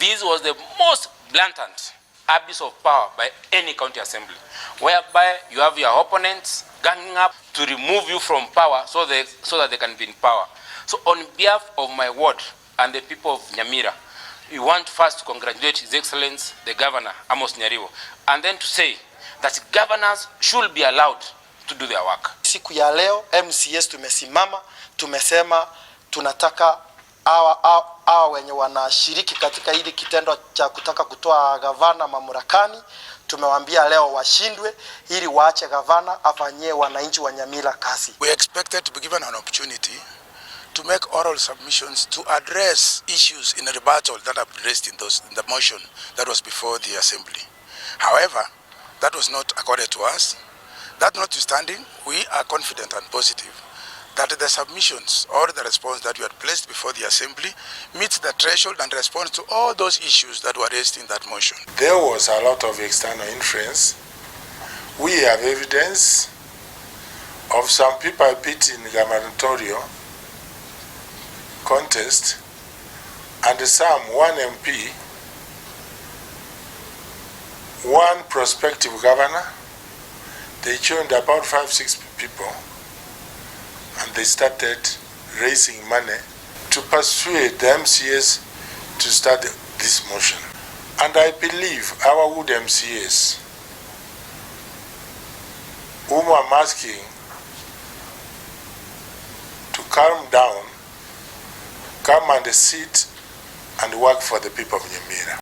This was the most blatant abuse of power by any county assembly, whereby you have your opponents ganging up to remove you from power so that they can be in power. So on behalf of my ward and the people of Nyamira, we want first to congratulate His Excellency, the Governor, Nyaribo, and then to say that governors should be allowed to do their work. Siku ya leo MCS tumesimama, tumesema tunataka hawa wenye wanashiriki katika hili kitendo cha kutaka kutoa gavana mamlakani, tumewaambia leo washindwe ili waache gavana afanyie wananchi wa Nyamira kazi. We expected to be given an opportunity to make oral submissions to address issues in a rebuttal that are raised in the motion that was before the assembly. However, that was not accorded to us. That notwithstanding, we are confident and positive that the submissions or the response that you had placed before the assembly meets the threshold and responds to all those issues that were raised in that motion. There was a lot of external influence. We have evidence of some people beat in the gubernatorial contest, and one MP, one prospective governor. They joined about 5-6 people, and they started raising money to persuade the MCAs to start this motion. And I believe our good MCAs, whom I'm asking to calm down, come and sit and work for the people of Nyamira.